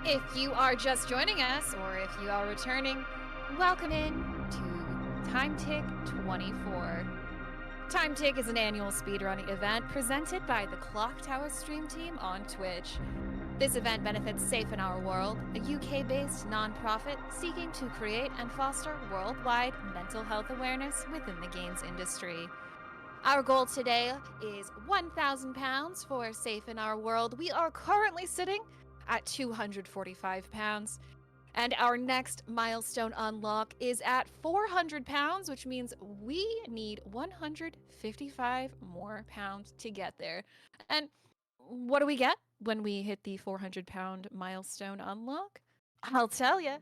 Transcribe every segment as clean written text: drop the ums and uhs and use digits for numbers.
If you are just joining us, or if you are returning, welcome in to Time Tick 24. Time Tick is an annual speedrunning event presented by the Clock Tower stream team on Twitch. This event benefits Safe in Our World, a UK-based nonprofit seeking to create and foster worldwide mental health awareness within the games industry. Our goal today is £1,000 for Safe in Our World. We are currently sitting at £245. And our next milestone unlock is at £400, which means we need 155 more pounds to get there. And what do we get when we hit the £400 milestone unlock? I'll tell you.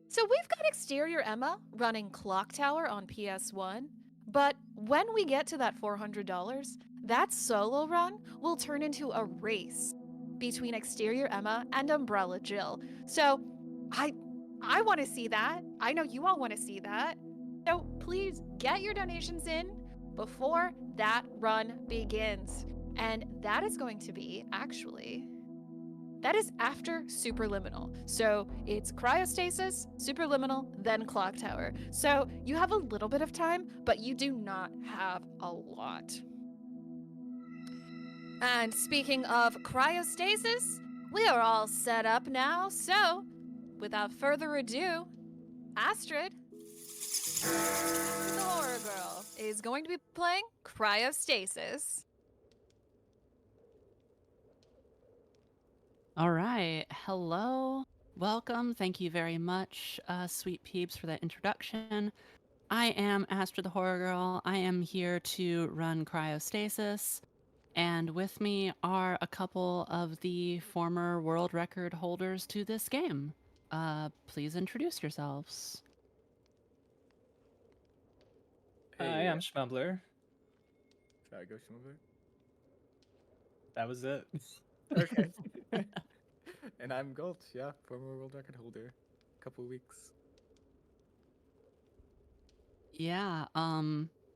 So we've got Exterior Emma running Clock Tower on PS1, but when we get to that $400, that solo run will turn into a race between Exterior Emma and Umbrella Jill. So I want to see that. I know you all want to see that. So please get your donations in before that run begins. And that is going to be that is after Superliminal. So it's Cryostasis, Superliminal, then Clock Tower. So you have a little bit of time, but you do not have a lot. And speaking of Cryostasis, we are all set up now. So without further ado, Astrid, the horror girl, is going to be playing Cryostasis. All right. Hello. Welcome. Thank you very much, sweet peeps, for that introduction. I am Astrid the Horror Girl. I am here to run Cryostasis. And with me are a couple of the former world record holders to this game. Please introduce yourselves. Hi, I'm Schmumbler. Should I go Schmumbler? That was it. Okay. And I'm Gulch, yeah, former world record holder. Couple weeks. Yeah,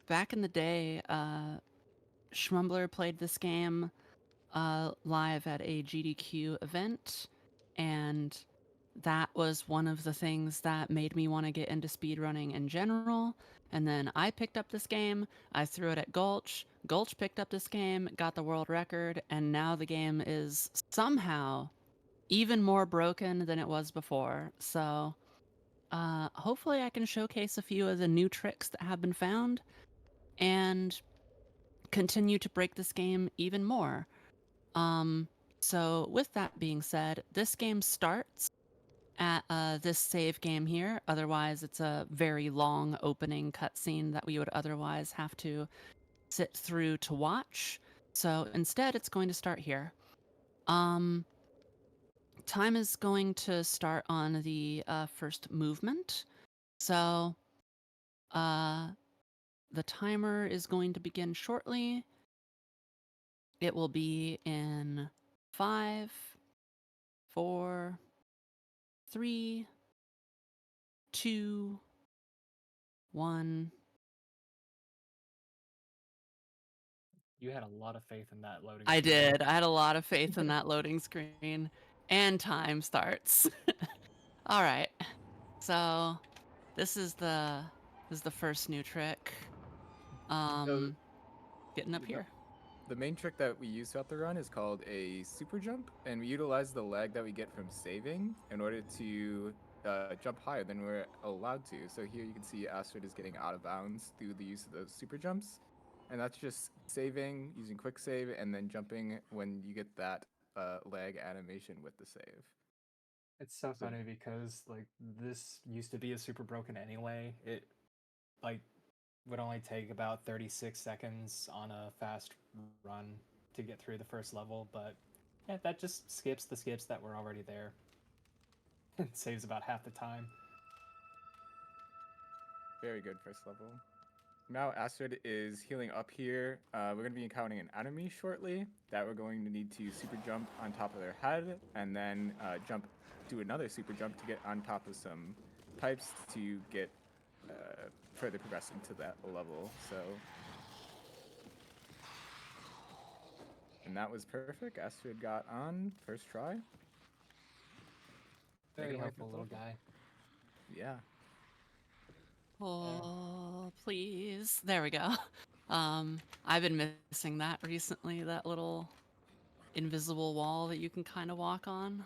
back in the day, Schmumbler played this game live at a GDQ event, and that was one of the things that made me want to get into speedrunning in general. And then I picked up this game, I threw it at Gulch. Gulch picked up this game, got the world record, and now the game is somehow even more broken than it was before. So hopefully I can showcase a few of the new tricks that have been found and continue to break this game even more. So with that being said, this game starts at this save game here. Otherwise, it's a very long opening cutscene that we would otherwise have to sit through to watch. So instead, it's going to start here. Time is going to start on the first movement. So the timer is going to begin shortly. It will be in 5, 4, 3, 2, 1. You had a lot of faith in that loading I screen. did. I had a lot of faith in that loading screen. And time starts. All right. So this is the first new trick. Getting up the- here. The main trick that we use throughout the run is called a super jump, and we utilize the lag that we get from saving in order to jump higher than we're allowed to. So here you can see Astrid is getting out of bounds through the use of those super jumps, and that's just saving, using quick save, and then jumping when you get that lag animation with the save. It's so So- funny because like this used to be a super broken anyway. It like would only take about 36 seconds on a fast run to get through the first level, but yeah, that just skips the skips that were already there. It saves about half the time. Very good first level. Now Astrid is healing up here. We're going to be encountering an enemy shortly that we're going to need to super jump on top of their head and then do another super jump to get on top of some pipes to get further progressing to that level. And that was perfect. Astrid got on first try. Very Make it helpful work, little helpful. guy. Yeah. Oh, please. There we go. I've been missing that recently, that little invisible wall that you can kind of walk on.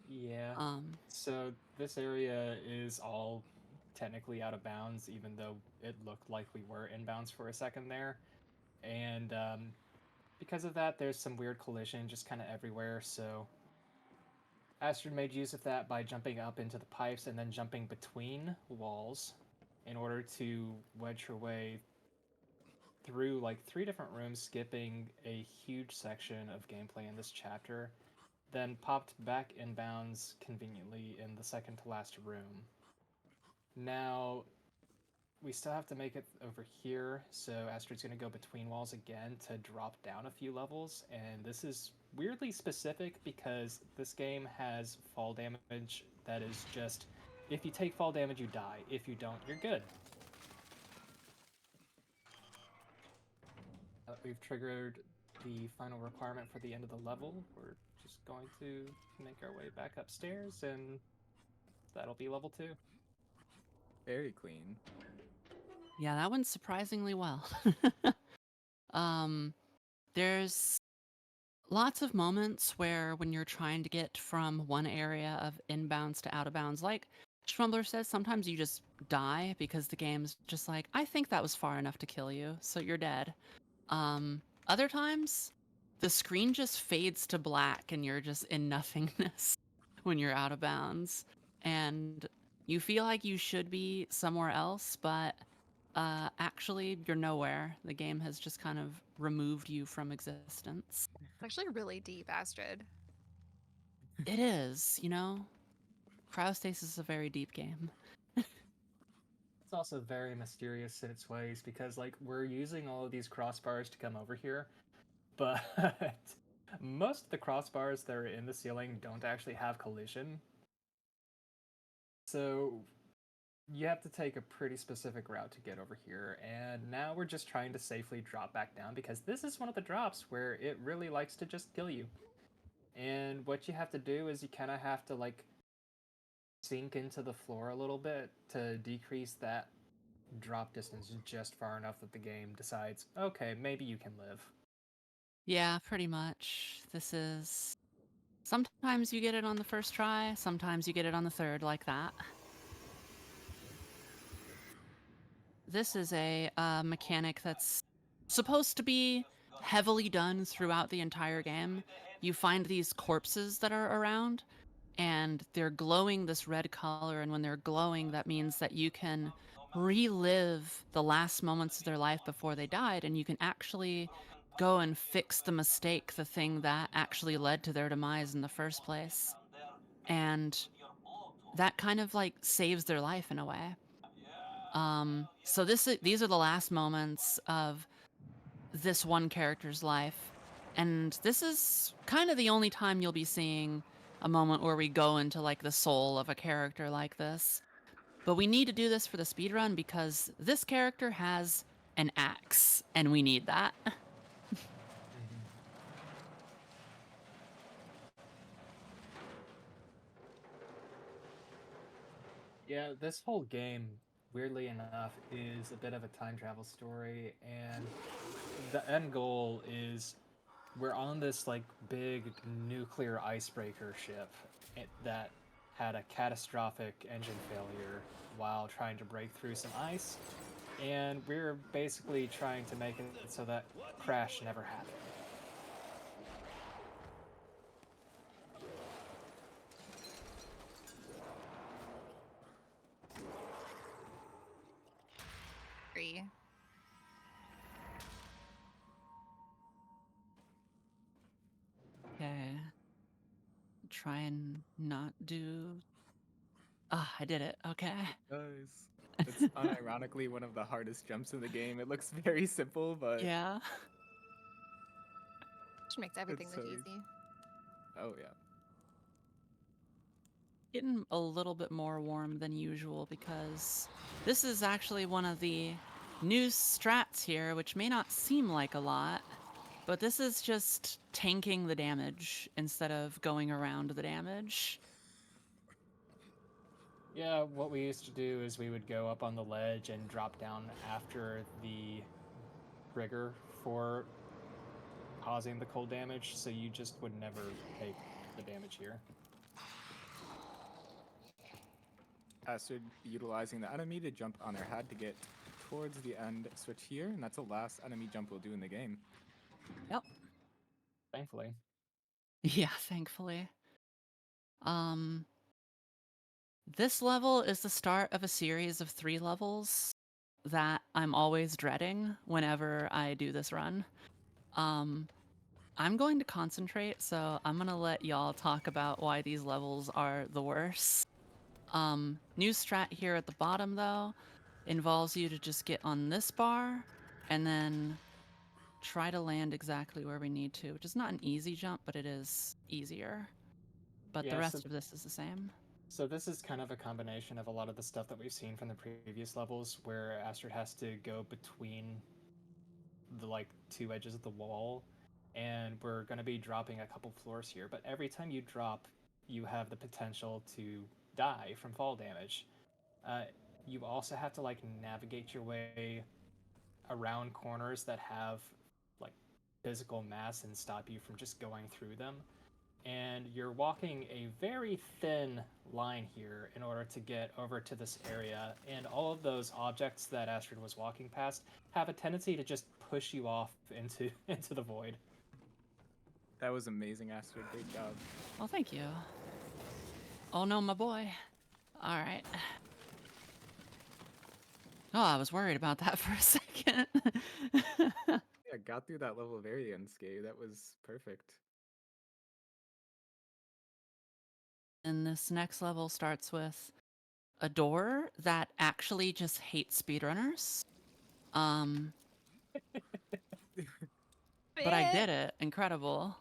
Yeah. Um, So this area is all technically out of bounds, even though it looked like we were in bounds for a second there. And because of that, there's some weird collision just kind of everywhere. So Astrid made use of that by jumping up into the pipes and then jumping between walls in order to wedge her way through like 3 different rooms, skipping a huge section of gameplay in this chapter, then popped back in bounds conveniently in the second to last room. Now, we still have to make it over here, so Astrid's going to go between walls again to drop down a few levels, and this is weirdly specific because this game has fall damage that is just, if you take fall damage, you die. If you don't, you're good. We've triggered the final requirement for the end of the level. We're just going to make our way back upstairs, and that'll be level 2. Very clean. yeah, that went surprisingly well. um, there's lots of moments where when you're trying to get from one area of inbounds to out of bounds, like Schrumbler says, sometimes you just die because the game's just like, I think that was far enough to kill you, so you're dead. Other times, the screen just fades to black and you're just in nothingness when you're out of bounds. And you feel like you should be somewhere else, but actually, you're nowhere. The game has just kind of removed you from existence. It's actually really deep, Astrid. It is, you know? Cryostasis is a very deep game. It's also very mysterious in its ways because, like, we're using all of these crossbars to come over here, but most of the crossbars that are in the ceiling don't actually have collision. So you have to take a pretty specific route to get over here, and now we're just trying to safely drop back down because this is one of the drops where it really likes to just kill you. And what you have to do is you kind of have to, like, sink into the floor a little bit to decrease that drop distance just far enough that the game decides, okay, maybe you can live. Yeah, pretty much. This is. Sometimes you get it on the first try, sometimes you get it on the third, like that. This is a mechanic that's supposed to be heavily done throughout the entire game. You find these corpses that are around, and they're glowing this red color, and when they're glowing, that means that you can relive the last moments of their life before they died, and you can actually go and fix the mistake, the thing that actually led to their demise in the first place. And that kind of like saves their life in a way. So these are the last moments of this one character's life, and this is kind of the only time you'll be seeing a moment where we go into like the soul of a character like this. But we need to do this for the speedrun because this character has an axe, and we need that. Yeah, this whole game, weirdly enough, is a bit of a time travel story, and the end goal is we're on this like big nuclear icebreaker ship that had a catastrophic engine failure while trying to break through some ice, and we're basically trying to make it so that crash never happened. Free. Okay. Try and not do. Ah, I did it. Okay. Nice. It's unironically one of the hardest jumps in the game. It looks very simple, but Yeah. Which makes everything It's look so easy. easy. oh yeah. Getting a little bit more warm than usual because this is actually one of the new strats here, which may not seem like a lot, but this is just tanking the damage instead of going around the damage. Yeah, what we used to do is we would go up on the ledge and drop down after the trigger for causing the cold damage, so you just would never take the damage here. Astrid utilizing the enemy to jump on her head to get towards the end switch here, and that's the last enemy jump we'll do in the game. Yep. Thankfully. Yeah, thankfully. This level is the start of a series of 3 levels that I'm always dreading whenever I do this run. I'm going to concentrate, so I'm gonna let y'all talk about why these levels are the worst. New strat here at the bottom, though, involves you to just get on this bar and then try to land exactly where we need to, which is not an easy jump, but it is easier. But the Yeah, rest of this is the same. so this is kind of a combination of a lot of the stuff that we've seen from the previous levels, where Astrid has to go between the like 2 edges of the wall, and we're going to be dropping a couple floors here. But every time you drop, you have the potential to die from fall damage. Uh, you also have to like navigate your way around corners that have like physical mass and stop you from just going through them. And you're walking a very thin line here in order to get over to this area. And all of those objects that Astrid was walking past have a tendency to just push you off into into the void. That was amazing, Astrid. Great job. Well, thank you. Oh no, my boy. All right. Oh, I was worried about that for a second. Yeah, got through that level very unscathed. That was perfect. And this next level starts with a door that actually just hates speedrunners. But I did it. Incredible.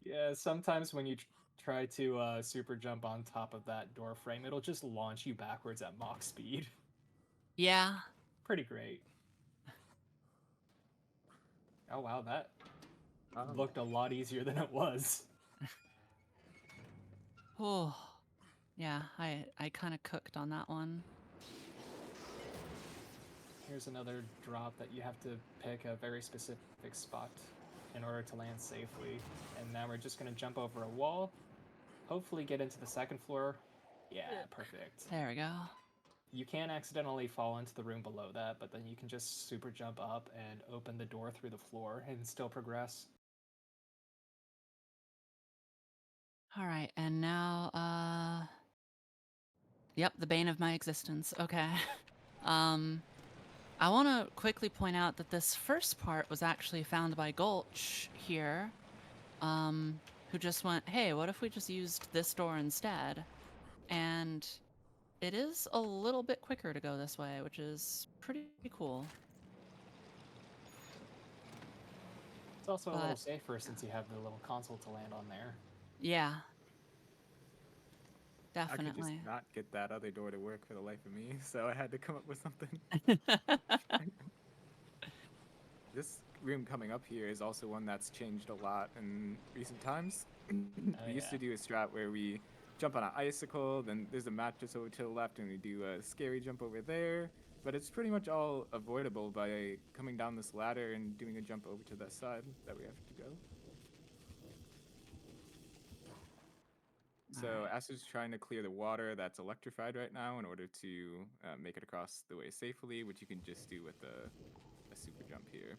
Yeah, sometimes when you try to super jump on top of that door frame, it'll just launch you backwards at Mach speed. Yeah. Pretty great. Oh wow, that Um, looked a lot easier than it was. Oh. Yeah, I kind of cooked on that one. Here's another drop that you have to pick a very specific spot in order to land safely. And now we're just going to jump over a wall, hopefully get into the second floor. Yeah, perfect. There we go. You can accidentally fall into the room below that, but then you can just super jump up and open the door through the floor and still progress. All right, and now, yep, the bane of my existence. Okay. I want to quickly point out that this first part was actually found by Gulch here, who just went, hey, what if we just used this door instead? And it is a little bit quicker to go this way, which is pretty cool. It's also a little But safer since you have the little console to land on there. yeah, I could just definitely. not get that other door to work for the life of me, so I had to come up with something. This room coming up here is also one that's changed a lot in recent times. We used to do a strat where we jump on an icicle, then there's a mattress over to the left, and we do a scary jump over there. But it's pretty much all avoidable by coming down this ladder and doing a jump over to that side that we have to go. So Astrid's trying to clear the water that's electrified right now in order to make it across the way safely, which you can just do with a super jump here.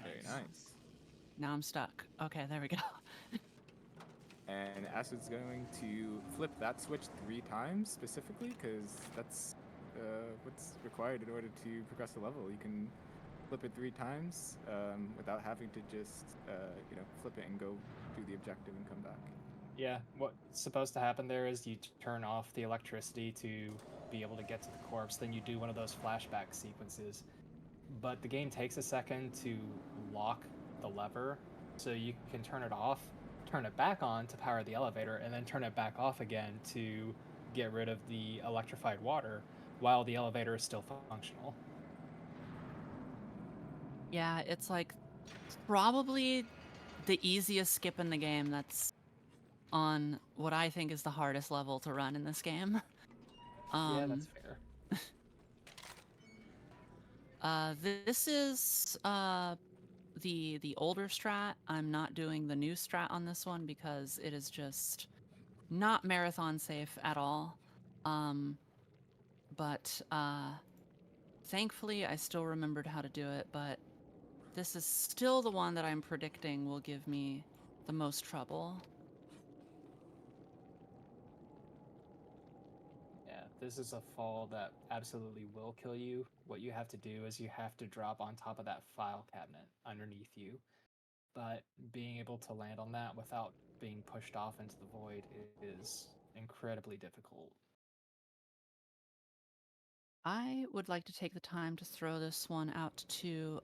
Very nice. Now I'm stuck. Okay, there we go. And Astrid's going to flip that switch 3 times specifically, because that's what's required in order to progress the level. You can flip it 3 times without having to just flip it and go do the objective and come back. Yeah, what's supposed to happen there is you turn off the electricity to be able to get to the corpse, then you do one of those flashback sequences. But the game takes a second to lock the lever, so you can turn it off, turn it back on to power the elevator, and then turn it back off again to get rid of the electrified water while the elevator is still functional. Yeah, it's like probably the easiest skip in the game that's on what I think is the hardest level to run in this game. Yeah, that's fair. This is the older strat. I'm not doing the new strat on this one because it is just not marathon safe at all. But thankfully I still remembered how to do it, but this is still the one that I'm predicting will give me the most trouble. Yeah, this is a fall that absolutely will kill you. What you have to do is you have to drop on top of that file cabinet underneath you. But being able to land on that without being pushed off into the void is incredibly difficult. I would like to take the time to throw this one out to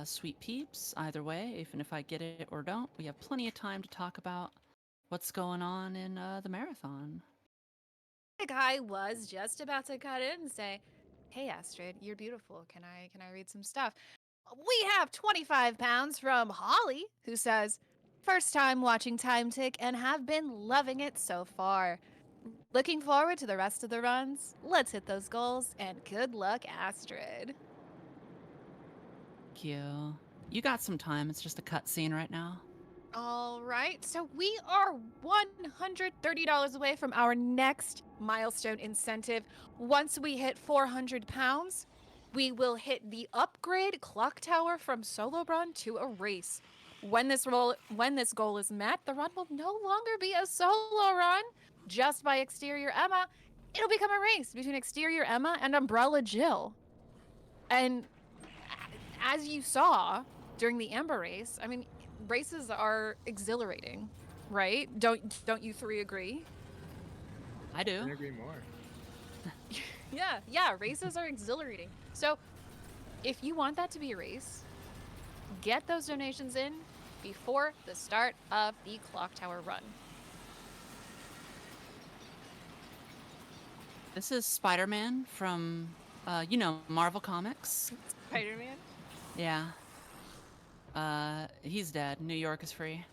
Sweet Peeps. Either way, even if I get it or don't, we have plenty of time to talk about what's going on in the marathon. The guy was just about to cut in and say, "Hey Astrid, you're beautiful. Can I read some stuff?" We have 25 pounds from Holly, who says, "First time watching Time Tick and have been loving it so far. Looking forward to the rest of the runs. Let's hit those goals and good luck, Astrid." Thank you. You got some time. It's just a cutscene right now. All right, so we are $130 away from our next milestone incentive. Once we hit 400 pounds, we will hit the upgrade clock tower from solo run to a race. When this goal is met, the run will no longer be a solo run just by Exterior Emma. It'll become a race between Exterior Emma and Umbrella Jill. And as you saw during the Amber race, I mean, races are exhilarating, right? Don't you three agree? I do. Couldn't agree more. Yeah, races are exhilarating. So, if you want that to be a race, get those donations in before the start of the Clock Tower run. This is Spider-Man from, Marvel Comics. Spider-Man? Yeah. He's dead. New York is free.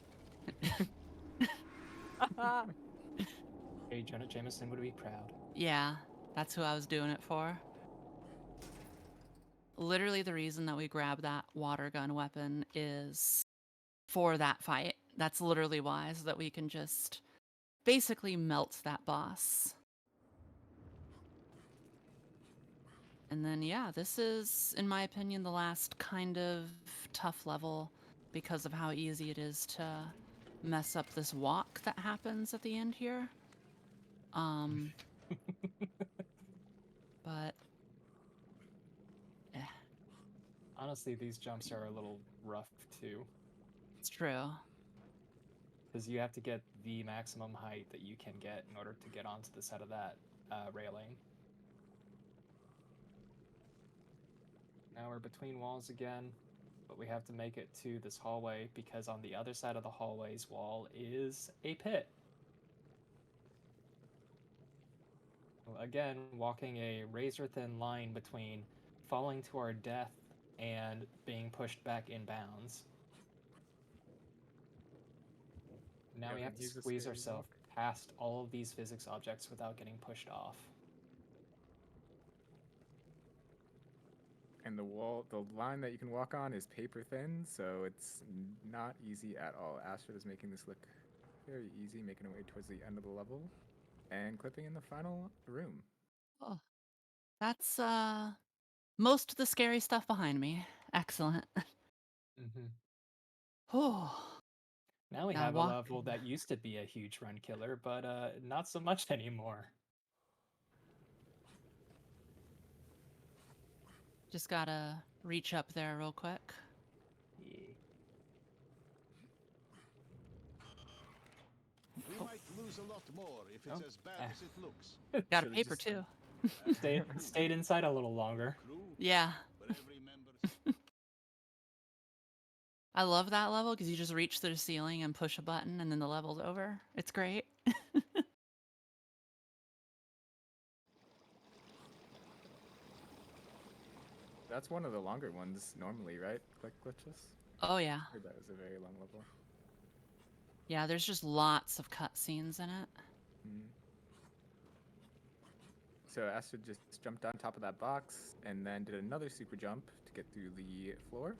Hey, Jonah Jameson would be proud. Yeah, that's who I was doing it for. Literally, the reason that we grabbed that water gun weapon is for that fight. That's literally why, so that we can just basically melt that boss. And then, yeah, this is, in my opinion, the last kind of tough level because of how easy it is to mess up this walk that happens at the end here. But Honestly, these jumps are a little rough too, it's true. because you have to get the maximum height that you can get in order to get onto the side of that railing. Now we're between walls again, but we have to make it to this hallway because on the other side of the hallway's wall is a pit. Again, walking a razor-thin line between falling to our death and being pushed back in bounds. Now Yeah, we then have to here's a squeeze scary ourselves walk. past all of these physics objects without getting pushed off. And the line that you can walk on is paper thin, so it's not easy at all. Astrid is making this look very easy, making her way towards the end of the level, and clipping in the final room. Oh, that's most of the scary stuff behind me. Excellent. Mm-hmm. Oh, Now we now have a walk. level that used to be a huge run killer, but not so much anymore. Just gotta reach up there real quick. Yeah. We might lose a lot more if it's Oh, as bad as it looks. Got a Should've paper just too. stayed inside a little longer. Crew, Yeah. but every member I love that level because you just reach through the ceiling and push a button and then the level's over. It's great. That's one of the longer ones normally, right? Click glitches. Oh, yeah. I heard that was a very long level. Yeah, there's just lots of cutscenes in it. Mm. So Astrid just jumped on top of that box and then did another super jump to get through the floor.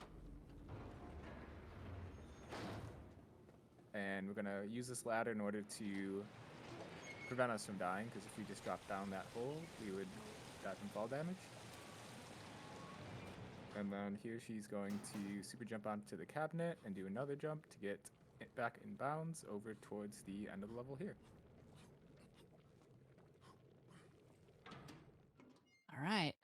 And we're gonna use this ladder in order to prevent us from dying, because if we just dropped down that hole, we would die from fall damage. And then here she's going to super jump onto the cabinet and do another jump to get it back in bounds over towards the end of the level here. All right.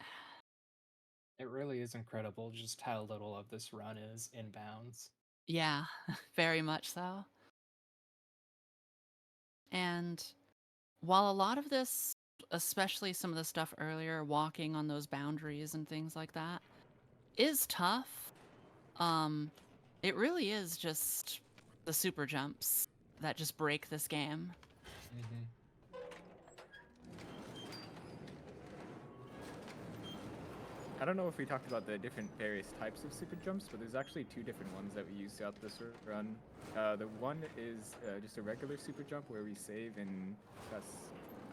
It really is incredible just how little of this run is inbounds. Yeah, very much so. And while a lot of this, especially some of the stuff earlier, walking on those boundaries and things like that, is tough, it really is just the super jumps that just break this game. Mm-hmm. I don't know if we talked about the different various types of super jumps, but there's actually two different ones that we use throughout this run. The one is just a regular super jump where we save and press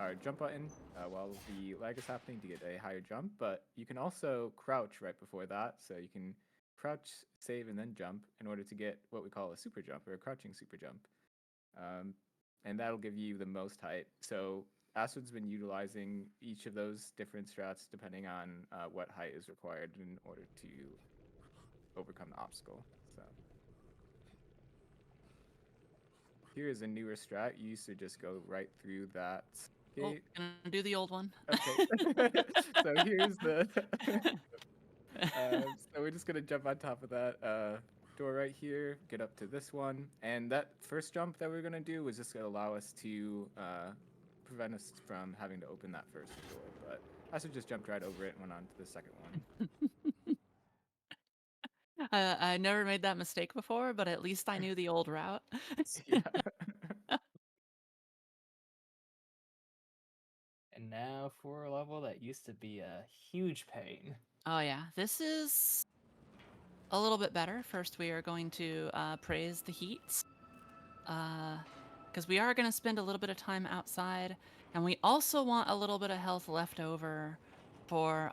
our jump button while the lag is happening to get a higher jump, but you can also crouch right before that, so you can crouch, save, and then jump in order to get what we call a super jump or a crouching super jump. And that'll give you the most height. So Astrid's been utilizing each of those different strats depending on what height is required in order to overcome the obstacle. So here is a newer strat. You used to just go right through that Oh, gate. gonna do the old one. Okay. So here's the. So we're just gonna jump on top of that door right here, get up to this one, and that first jump that we're gonna do was just gonna allow us to prevent us from having to open that first door. But I should just jumped right over it and went on to the second one. I never made that mistake before, but at least I knew the old route. Yeah. And now for a level that used to be a huge pain. Oh yeah, this is a little bit better. First, we are going to praise the heat, because we are going to spend a little bit of time outside, and we also want a little bit of health left over for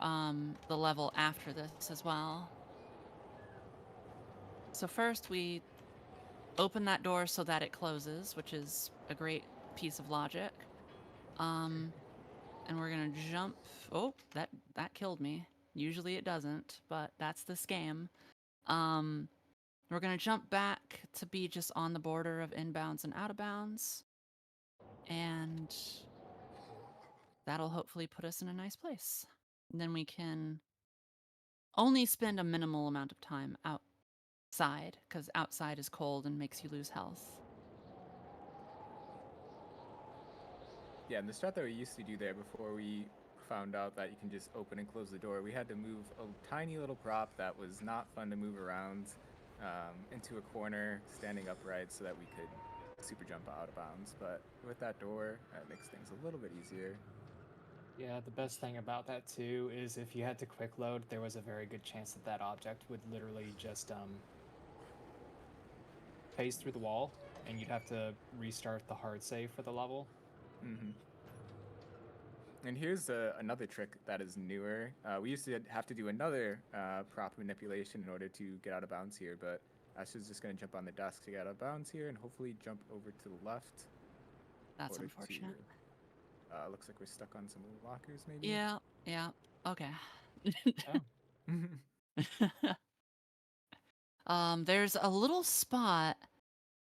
the level after this as well. So first, we open that door so that it closes, which is a great piece of logic. And we're gonna jump. Oh, that killed me. Usually it doesn't, but that's this game. We're gonna jump back to be just on the border of inbounds and out of bounds, and that'll hopefully put us in a nice place. And then we can only spend a minimal amount of time outside, because outside is cold and makes you lose health. Yeah, and the strat that we used to do there before we found out that you can just open and close the door, we had to move a tiny little prop that was not fun to move around into a corner, standing upright, so that we could super jump out of bounds. But with that door, it makes things a little bit easier. Yeah, the best thing about that too is if you had to quick load, there was a very good chance that that object would literally just phase through the wall, and you'd have to restart the hard save for the level. Mm-hmm. And here's another trick that is newer. We used to have to do another prop manipulation in order to get out of bounds here, but Ash's just going to jump on the desk to get out of bounds here and hopefully jump over to the left. That's unfortunate. Looks like we're stuck on some lockers, maybe? Yeah, okay. There's a little spot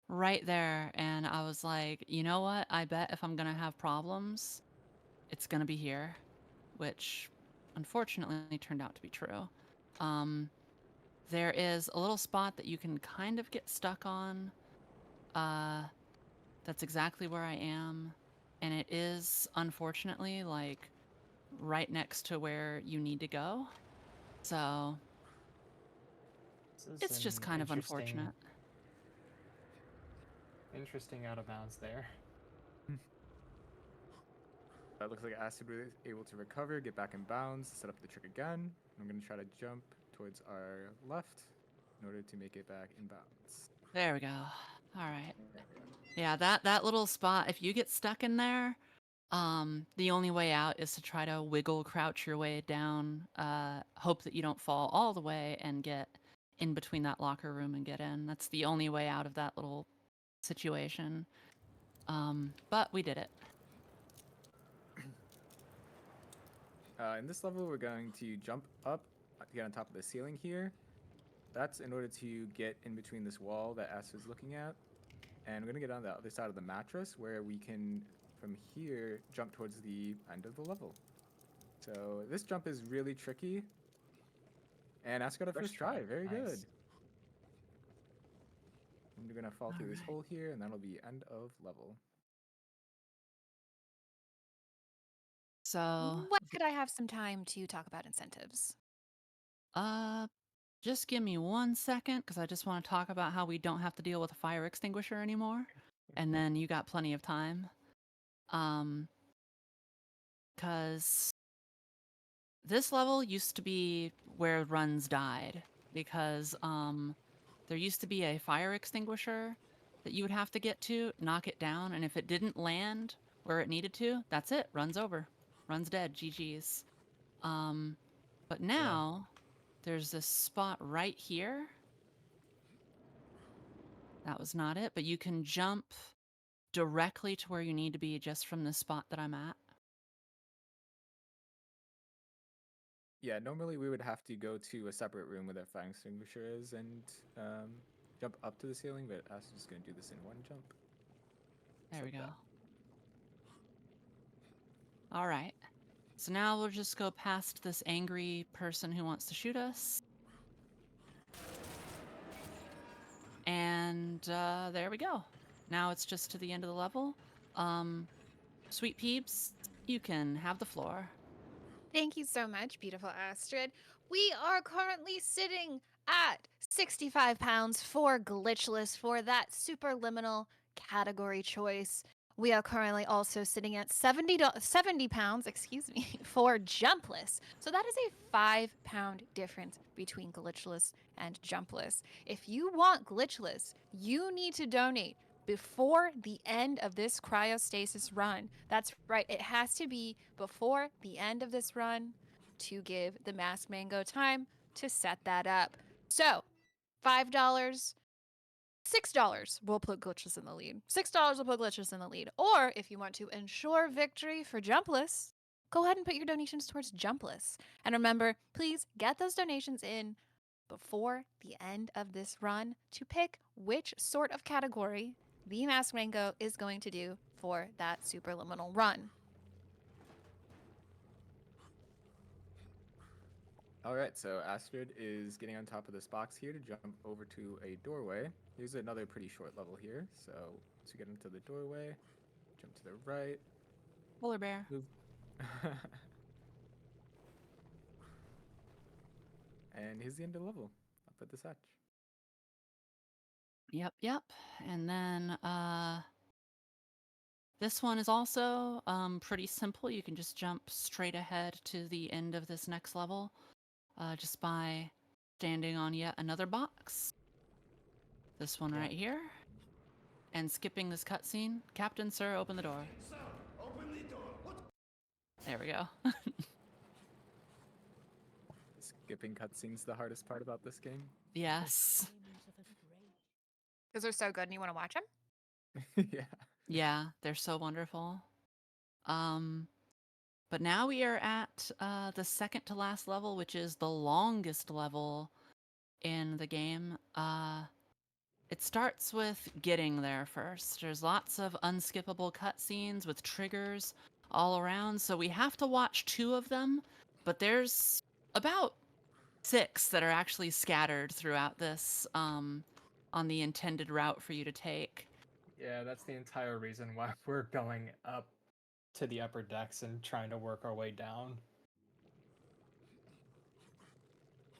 right there, and I was like, you know what? I bet if I'm gonna have problems, it's gonna be here, which unfortunately turned out to be true. There is a little spot that you can kind of get stuck on. That's exactly where I am, and it is unfortunately like right next to where you need to go. So This is it's just an kind of unfortunate. interesting out of bounds there. That looks like Astrid was able to recover, get back in bounds, set up the trick again. I'm going to try to jump towards our left in order to make it back in bounds. There we go. All right. Yeah, that little spot, if you get stuck in there, the only way out is to try to wiggle, crouch your way down, hope that you don't fall all the way and get in between that locker room and get in. That's the only way out of that little situation. But we did it. In this level, we're going to jump up to get on top of the ceiling here. That's in order to get in between this wall that Astrid's looking at. And we're going to get on the other side of the mattress where we can, from here, jump towards the end of the level. So this jump is really tricky. And Astrid got a first try. Very Nice. good. And we're going to fall through this Alright. hole here, and that'll be end of level. So, What could I have some time to talk about incentives? just give me 1 second because I just want to talk about how we don't have to deal with a fire extinguisher anymore. And then you got plenty of time. Because this level used to be where runs died because there used to be a fire extinguisher that you would have to get to, knock it down, and if it didn't land where it needed to, that's it. Run's over. Run's dead. GG's. But now there's this spot right here. That was not it, but you can jump directly to where you need to be just from the spot that I'm at. Yeah, normally we would have to go to a separate room where that fire extinguisher is and jump up to the ceiling, but Astrid's just going to do this in one jump. There we Just go. like All right. So now we'll just go past this angry person who wants to shoot us. And there we go. Now it's just to the end of the level. Sweet peeps, you can have the floor. Thank you so much, beautiful Astrid. We are currently sitting at 65 pounds for glitchless for that superliminal category choice. We are currently also sitting at 70 pounds, excuse me, for jumpless. So that is a 5-pound difference between glitchless and jumpless. If you want glitchless, you need to donate before the end of this cryostasis run. That's right, it has to be before the end of this run to give the Masked Mango time to set that up. So, $5, $6 will put glitches in the lead. $6 will put glitches in the lead. Or if you want to ensure victory for jumpless, go ahead and put your donations towards jumpless. And remember, please get those donations in before the end of this run to pick which sort of category the Masked Mango is going to do for that superliminal run. All right, so Astrid is getting on top of this box here to jump over to a doorway. Here's another pretty short level here. So once you get into the doorway, jump to the right, Polar bear. move. And here's the end of the level. Up at this hatch. Yep. And then this one is also pretty simple. You can just jump straight ahead to the end of this next level just by standing on yet another box. This one right here. And skipping this cutscene. Captain, sir, open the door. Sir, open the door. What? There we go. Skipping cutscenes the hardest part about this game. Yes. Because they're so good and you want to watch them? Yeah. Yeah, they're so wonderful. But now we are at the second to last level, which is the longest level in the game. It starts with getting there first. There's lots of unskippable cutscenes with triggers all around, so we have to watch 2 of them, but there's about 6 that are actually scattered throughout this on the intended route for you to take. Yeah, that's the entire reason why we're going up to the upper decks and trying to work our way down.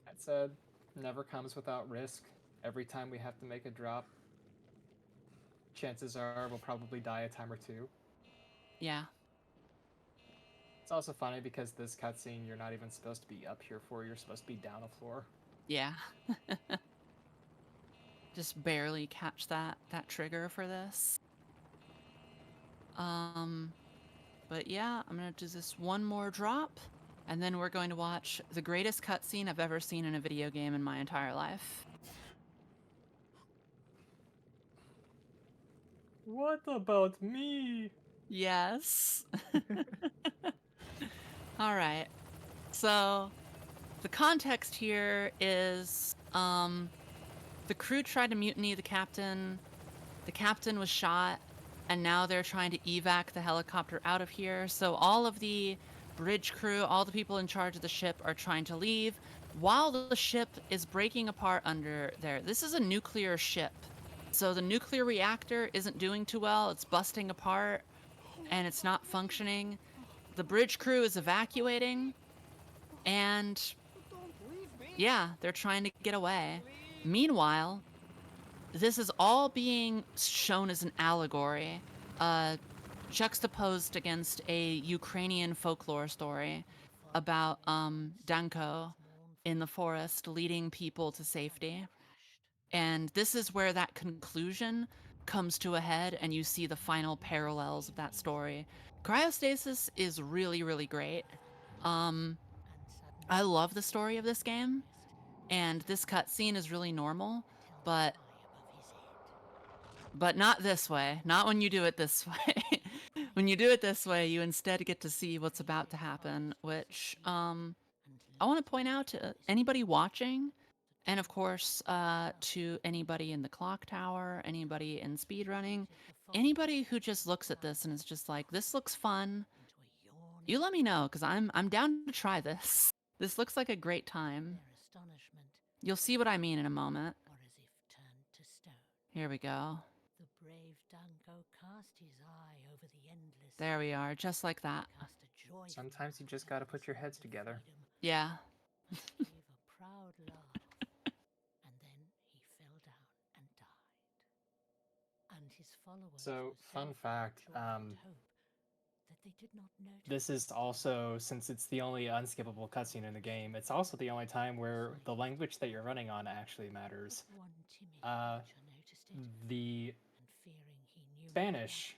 That said, never comes without risk. Every time we have to make a drop, chances are we'll probably die a time or 2. Yeah. It's also funny because this cutscene you're not even supposed to be up here for, you're supposed to be down a floor. Yeah. just barely catch that trigger for this. But yeah, I'm gonna do this one more drop, and then we're going to watch the greatest cutscene I've ever seen in a video game in my entire life. What about me? Yes. All right. So the context here is the crew tried to mutiny the captain. The captain was shot, and now they're trying to evac the helicopter out of here. So all of the bridge crew, all the people in charge of the ship are trying to leave while the ship is breaking apart under there. This is a nuclear ship. So the nuclear reactor isn't doing too well. It's busting apart and it's not functioning. The bridge crew is evacuating, and yeah, they're trying to get away. Meanwhile, this is all being shown as an allegory, juxtaposed against a Ukrainian folklore story about Danko in the forest leading people to safety. And this is where that conclusion comes to a head, and you see the final parallels of that story. Cryostasis is really, really great. I love the story of this game, and this cutscene is really normal, but not this way. Not when you do it this way. When you do it this way, you instead get to see what's about to happen, which I want to point out to anybody watching, and of course to anybody in the clock tower, anybody in speedrunning, anybody who just looks at this and is just like, this looks fun. You let me know, because I'm down to try this. This looks like a great time. You'll see what I mean in a moment. Here we go. The brave Danko cast his eye over the endless. There we are, just like that. Sometimes you just gotta put your heads together. Yeah. Gave a proud laugh, and then he fell down and died. And his followers. So, fun fact, that they did not notice. this is also, since it's the only unskippable cutscene in the game, it's also the only time where the language that you're running on actually matters. The Spanish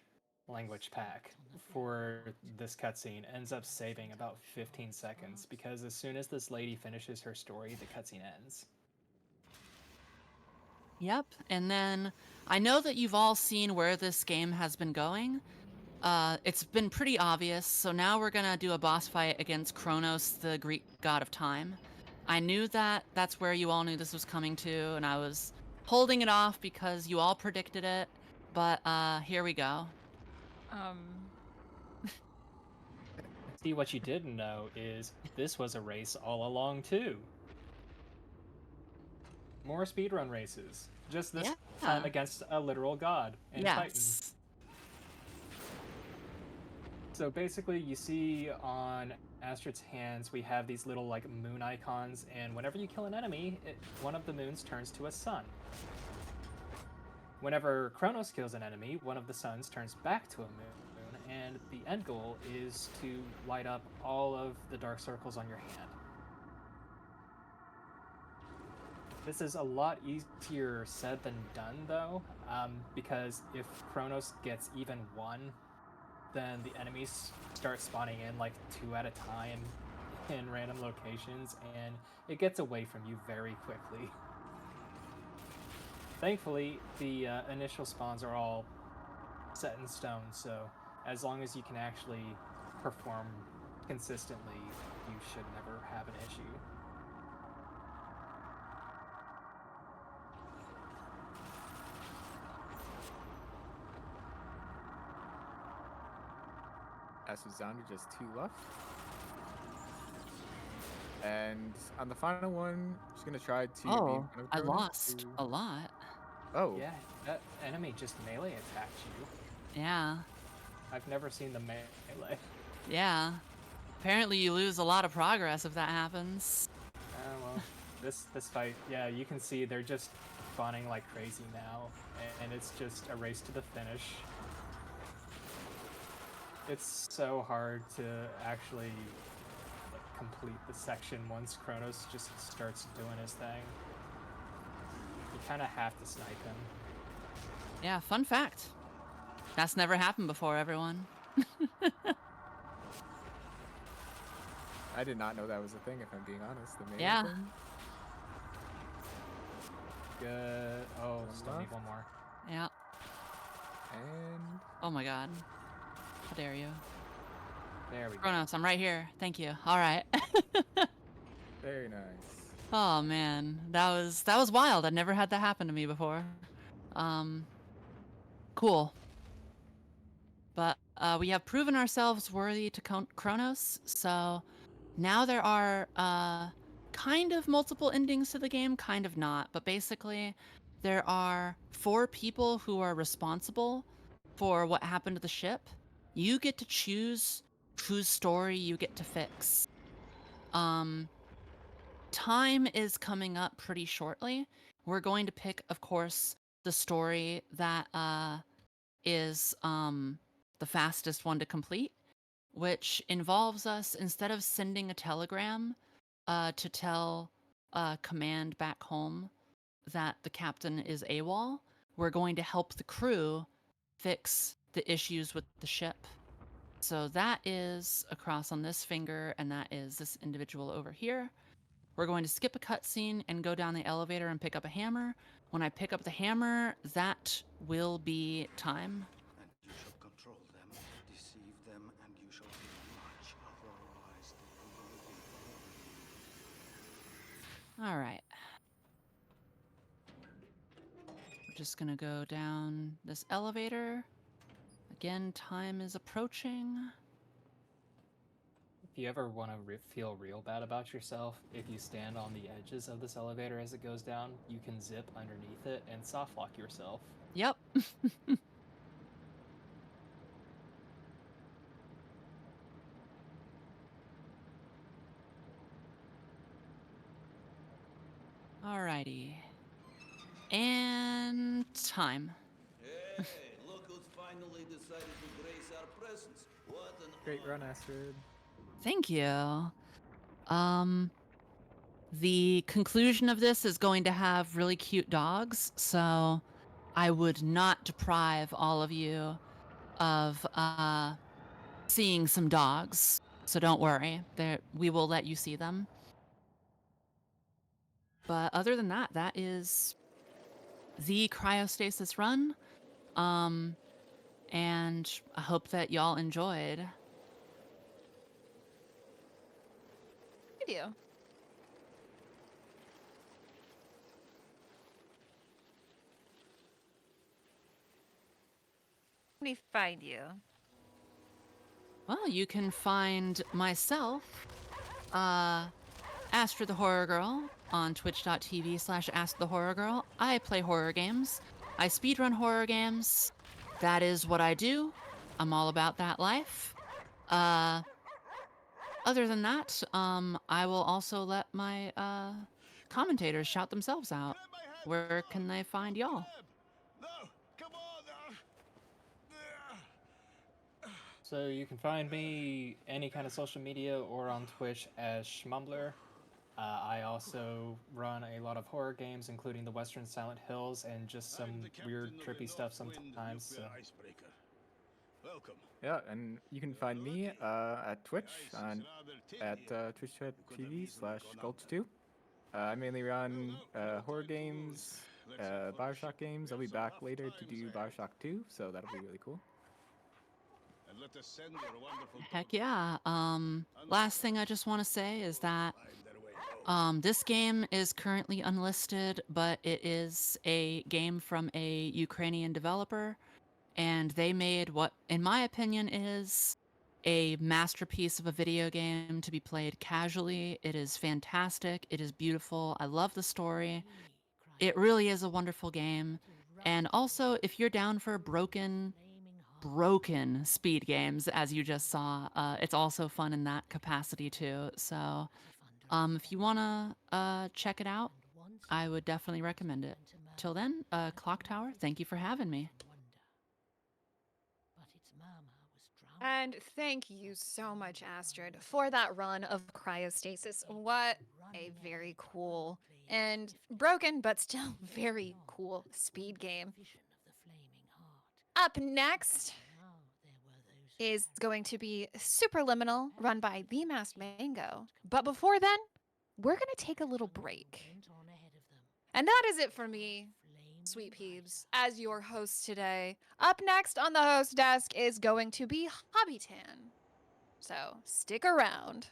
language pack for this cutscene ends up saving about 15 seconds, because as soon as this lady finishes her story, the cutscene ends. Yep, and then I know that you've all seen where this game has been going. It's been pretty obvious, so now we're gonna do a boss fight against Kronos, the Greek god of time. I knew that that's where you all knew this was coming to, and I was holding it off because you all predicted it, but here we go. See, what you didn't know is this was a race all along too. More speedrun races, just this time against a literal god and Titan. So basically, you see on Astrid's hands, we have these little like moon icons, and whenever you kill an enemy, one of the moons turns to a sun. Whenever Kronos kills an enemy, one of the suns turns back to a moon, and the end goal is to light up all of the dark circles on your hand. This is a lot easier said than done, though, because if Kronos gets even one, then the enemies start spawning in like 2 at a time in random locations, and it gets away from you very quickly. Thankfully, the initial spawns are all set in stone, so as long as you can actually perform consistently, you should never have an issue. As Susanna, just 2 left. And on the final one, she's gonna try to. Oh, I lost a lot. Oh. Yeah, that enemy just melee attacked you. Yeah. I've never seen the melee. Yeah. Apparently you lose a lot of progress if that happens. Well, this fight, yeah, you can see they're just spawning like crazy now, and it's just a race to the finish. It's so hard to actually complete the section once Kronos just starts doing his thing. kind of have to snipe him. Yeah, fun fact. That's never happened before, everyone. I did not know that was a thing, if I'm being honest. The main Yeah. thing. Good. Oh, One still need left. one more. Yeah. And Oh my god. How dare you. There we go. Kronos, I'm right here. Thank you. All right. very nice. Oh man, that was wild. I'd never had that happen to me before. Cool. But we have proven ourselves worthy to Kronos, so now there are kind of multiple endings to the game, kind of not. But basically, there are 4 people who are responsible for what happened to the ship. You get to choose whose story you get to fix. Time is coming up pretty shortly. We're going to pick, of course, the story that is the fastest one to complete, which involves us, instead of sending a telegram to tell command back home that the captain is AWOL, we're going to help the crew fix the issues with the ship. So that is across on this finger, and that is this individual over here. We're going to skip a cutscene and go down the elevator and pick up a hammer. When I pick up the hammer, that will be time. And you shall control them, deceive them, and you shall do much. Otherwise, they will be All right. We're just going to go down this elevator. Again, time is approaching. If you ever want to feel real bad about yourself, if you stand on the edges of this elevator as it goes down, you can zip underneath it and soft lock yourself. Yep. Alrighty. And time. Hey, look who's finally decided to grace our presence. What an Great honor. run, Astrid. Thank you. The conclusion of this is going to have really cute dogs, so I would not deprive all of you of seeing some dogs. So don't worry, we will let you see them. But other than that, that is the cryostasis run. And I hope that y'all enjoyed. I do. Let me find you. Well, you can find myself, AstridTheHorrorGirl, on twitch.tv/AstridTheHorrorGirl. I play horror games. I speedrun horror games. That is what I do. I'm all about that life. Other than that, I will also let my commentators shout themselves out. Where can they find y'all? No, come on. So you can find me any kind of social media or on Twitch as Schmumbler. I also run a lot of horror games, including the Western Silent Hills and just some weird, trippy stuff sometimes. So. Icebreaker. Welcome. Yeah, and you can find me at Twitch at twitch.tv/Gulch2. I mainly run horror games, Bioshock games. I'll be back later to do Bioshock 2, so that'll be really cool. And let us send your wonderful Heck yeah. Last thing I just want to say is that find their way home. this game is currently unlisted, but it is a game from a Ukrainian developer, and they made what, in my opinion, is a masterpiece of a video game to be played casually. It is fantastic. It is beautiful. I love the story. It really is a wonderful game. And also, if you're down for broken speed games, as you just saw, it's also fun in that capacity too. So if you want to check it out, I would definitely recommend it. Till then, Clock Tower, thank you for having me. And thank you so much, Astrid, for that run of Cryostasis. What a very cool and broken, but still very cool speed game. Up next is going to be Superliminal, run by The Masked Mango. But before then, we're going to take a little break. And that is it for me, Sweet Peeves, as your host today. Up next on the host desk is going to be Hobbytan. So stick around.